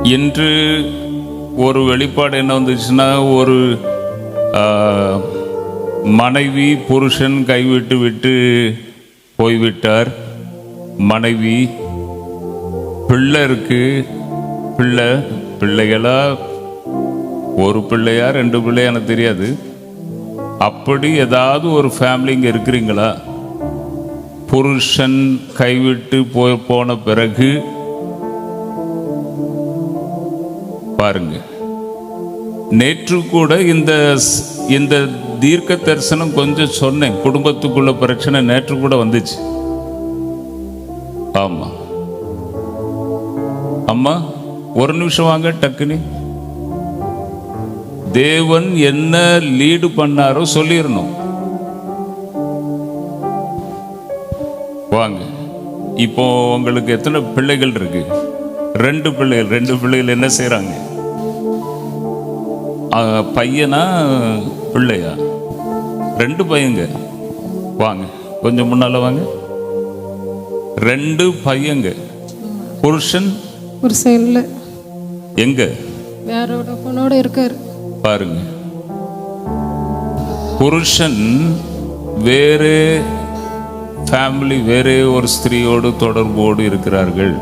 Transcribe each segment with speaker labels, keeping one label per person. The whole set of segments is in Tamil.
Speaker 1: இன்று ஒரு வெளிப்பாடு என்ன வந்துச்சுன்னா, ஒரு மனைவி புருஷன் கைவிட்டு விட்டு போய்விட்டார். மனைவி, பிள்ளை இருக்கு. பிள்ளைகளா, ஒரு பிள்ளையா 2 பிள்ளையா எனக்கு தெரியாது. அப்படி ஏதாவது ஒரு ஃபேமிலி இங்கே இருக்கிறீங்களா? புருஷன் கைவிட்டு போன பிறகு பாருங்க. நேற்று கூட இந்த தீர்க்க தரிசனம் கொஞ்சம் சொன்னேன். குடும்பத்துக்குள்ள பிரச்சனை நேற்று கூட வந்துச்சு. ஆமா அம்மா, ஒரு நிமிஷம் வாங்க. டக்குனு தேவன் என்ன லீடு பண்ணாரோ சொல்லிடணும். வாங்க. இப்போ உங்களுக்கு எத்தனை பிள்ளைகள் இருக்கு? 2 பிள்ளைகள். 2 பிள்ளைகள் என்ன செய்யறாங்க? பையனா பிள்ளையா? 2 பையங்க. வாங்க, கொஞ்சம் முன்னால வாங்க. 2 பையங்க. புருஷன்
Speaker 2: இல்ல,
Speaker 1: எங்க?
Speaker 2: வேறோட பொண்ணோட இருக்காரு.
Speaker 1: பாருங்க, புருஷன் வேறு ஃபேமிலி, வேறே ஒரு ஸ்திரீயோடு தொடர்போடு இருக்கிறார்கள்.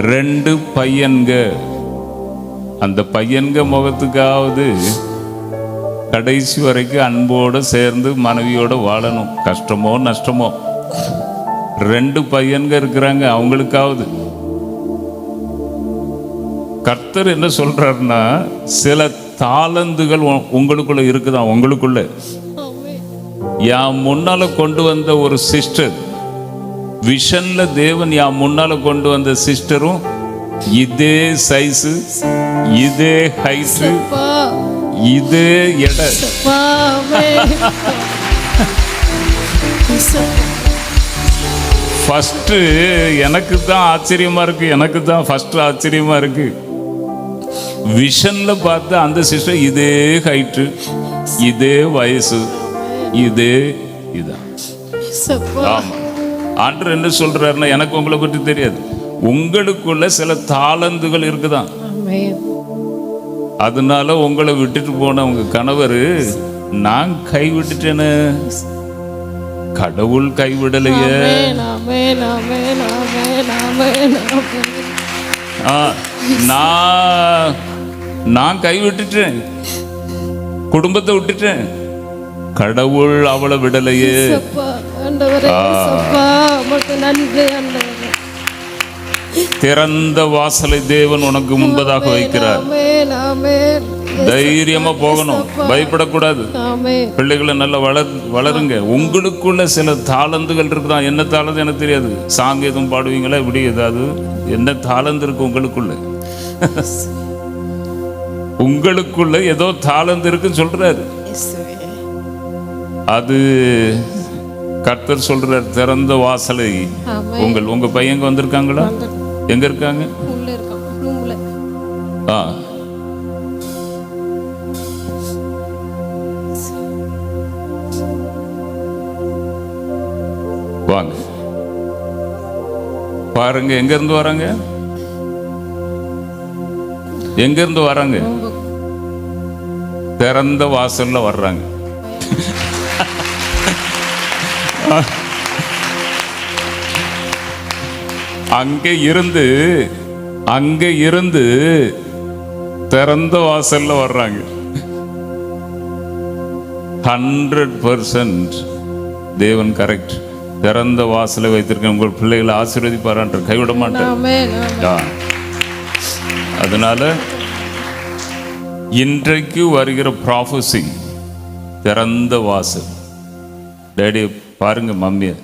Speaker 1: 2 பையன்க. அந்த பையன்க முகத்துக்காவது கடைசி வரைக்கும் அன்போடு சேர்ந்து மனைவியோட வாழணும். கஷ்டமோ நஷ்டமோ 2 பையன்க இருக்கிறாங்க. அவங்களுக்காவது கர்த்தர் என்ன சொல்றாருன்னா, சில தாளந்துகள் உங்களுக்குள்ள இருக்குதான். உங்களுக்குள்ள முன்னால கொண்டு வந்த ஒரு சிஸ்டர், விஷன்ல தேவன் முன்னால கொண்டு வந்த சிஸ்டரும் இதே சைஸு, இதே ஹைட்டு, இதே எடை. ஃபர்ஸ்ட் எனக்கு தான் ஆச்சரியமா இருக்கு. எனக்கு தான் ஃபர்ஸ்ட் ஆச்சரியமா இருக்கு. விஷன்ல பார்த்து அந்த சிஸ்டர் இதே ஹைட்டு, இதே வயசு, இதே இதான். ஆமா, ஆண்டவர் என்ன சொல்றாருன்னா, எனக்கு உங்களை பற்றி தெரியாது, உங்களுக்குள்ள சில தாளந்துகள் இருக்குதான். அதனால உங்களை விட்டுட்டு போன உங்க கணவர், நான் கைவிட்டுட்டேன்னு. கடவுள் கைவிடலையே. நான் கைவிட்டுட்டேன், குடும்பத்தை விட்டுட்டேன், கடவுள் அவளை விடலையே. திறந்த வாசலை தேவன் உனக்கு முன்பதாக வைக்கிறார். தைரியமா போகணும், பயப்படக்கூடாது. பிள்ளைகளை நல்லா வளருங்க. உங்களுக்குள்ள சில தாளந்துகள் இருக்குதான். என்ன தாளந்து எனக்கு தெரியாது. சாங் எதுவும் பாடுவீங்களா? இப்படி ஏதாவது என்ன தாளந்து இருக்கு உங்களுக்குள்ள? உங்களுக்குள்ள ஏதோ தாளந்து இருக்குன்னு சொல்றாரு. அது கர்த்தர் சொல்றார், திறந்த வாசலை. உங்க பையங்க வந்திருக்காங்களா? எங்க இருக்காங்க? வாங்க, பாருங்க. எங்க இருந்து வராங்க? எங்க இருந்து வராங்க? திறந்த வாசல்ல வர்றாங்க. அங்க இருந்து திறந்த வாசல்ல வர்றாங்க. 100% தேவன் கரெக்ட். திறந்த வாசலை வைத்திருக்க உங்கள் பிள்ளைகளை ஆசீர்வதிப்பாரான்ற, கைவிட மாட்டார். அதனால இன்றைக்கு வருகிற ப்ராஃபஸி திறந்த வாசல். டேடி பாருங்க, மம்மியை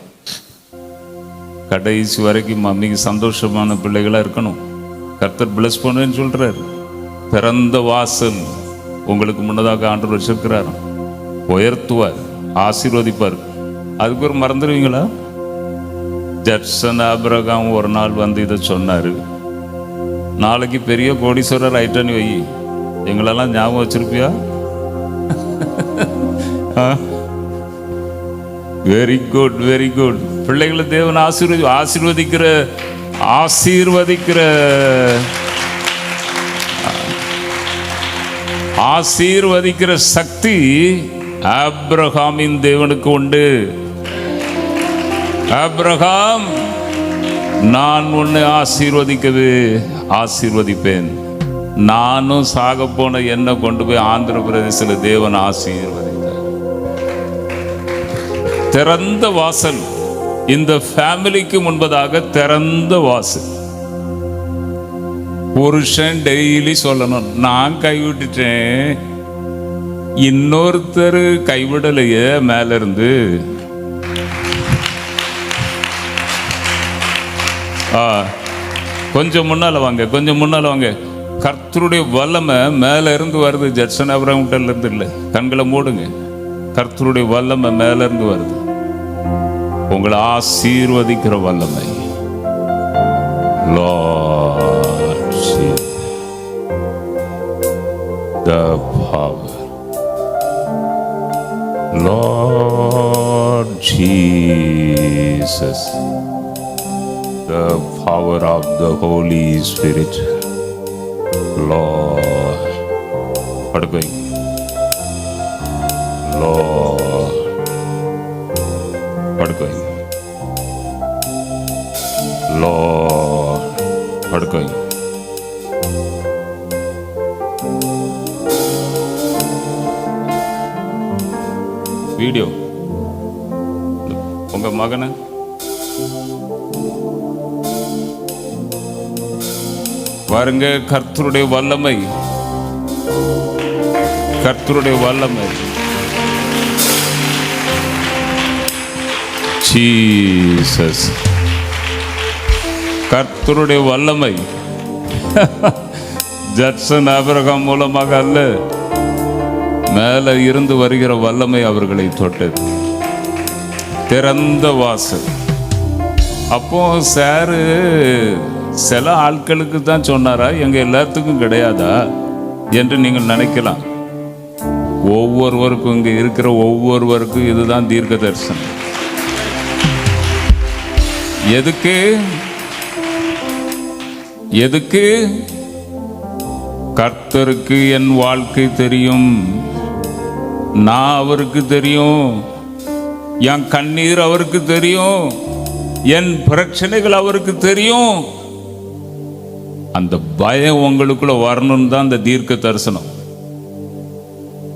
Speaker 1: கடைசி வரைக்கும் மம்மிக்கு சந்தோஷமான பிள்ளைகளா இருக்கணும். கர்த்தர் பிளஸ் பண்ணுன்னு சொல்றாரு. திறந்த வாசல் உங்களுக்கு முன்னதாக ஆண்டவர் வச்சிருக்கிறார். உயர்த்துவார், ஆசீர்வதிப்பார். அதுக்கு ஒரு மறந்துடுவீங்களா? ஜட்சன் ஆபிரகாம் ஒரு நாள் வந்து இதை சொன்னாரு. நாளைக்கு பெரிய கோடீஸ்வரர் ஆயிட்டான்னு வை, எங்களெல்லாம் ஞாபகம் வச்சிருப்பியா? Very good, very good. பிள்ளைகளை தேவன் ஆசீர்வதிக்கிற ஆசீர்வதிக்கிற சக்தி ஆபிரகாமின் தேவனுக்கு உண்டு. ஆபிரகாம், நான் உன்னை ஆசீர்வதிப்பேன். நானும் சாக போன என்ன கொண்டு போய் ஆந்திர பிரதேசத்தில் தேவன் ஆசீர்வதித்தார். திறந்த வாசல். இந்த ஃபேமிலிக்கு முன்பதாக திறந்த வாசல். புருஷன் டெய்லி சொல்லணும், நான் கைவிட்டுட்டேன், இன்னொருத்தர் கைவிடலையே மேல இருந்து. கொஞ்சம் முன்னால வாங்க. கர்த்தருடைய வல்லமை மேல இருந்து வருது. ஜட்சன் அபிரகாம்கிட்ட இருந்து இல்லை. கண்களை மூடுங்க. கர்த்தருடைய வல்லமை மேல இருந்து வருது. உங்களை ஆசீர்வதிக்கிற வல்லமை. Lord, the power. Lord Jesus, the power of the Holy Spirit. Lord, படுக்கோய். Lord, படுக்கோய். Lord, படுக்கோய். வீடியோ உங்க மகனை பாருங்க. கர்த்தருடைய வல்லமை. ஜீசஸ், கர்த்தருடைய வல்லமை. ஜட்சன் ஆபிரகாம் மூலமாக அல்ல, மேல இருந்து வருகிற வல்லமை அவர்களை தொட்டது. திறந்த வாசல். அப்போ சாரு சில ஆட்களுக்கு தான் சொன்னாரா, எங்க எல்லாத்துக்கும் கிடையாதா என்று நீங்கள் நினைக்கலாம். ஒவ்வொருவருக்கும், இங்க இருக்கிற ஒவ்வொருவருக்கும் இதுதான் தீர்க்க தரிசனம். எதுக்கு? கர்த்தருக்கு என் வாழ்க்கை தெரியும், நான் அவருக்கு தெரியும், என் கண்ணீர் அவருக்கு தெரியும், என் பிரச்சனைகள் அவருக்கு தெரியும். அந்த பயம் உங்களுக்குள்ள வரணும்னு தான் அந்த தீர்க்க தரிசனம்.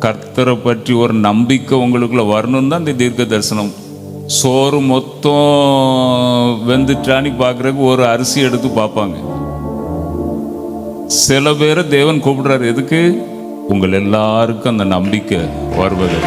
Speaker 1: கர்த்தரை பற்றி ஒரு நம்பிக்கை உங்களுக்குள்ள வரணும் தான் இந்த தீர்க்க தரிசனம். சோறு மொத்தம் வெந்துட்டான்னு பார்க்கறதுக்கு ஒரு அரிசி எடுத்து பார்ப்பாங்க. சில பேரை தேவன் கூப்பிடுறாரு. எதுக்கு? உங்கள் எல்லாருக்கும் அந்த நம்பிக்கை வருவது.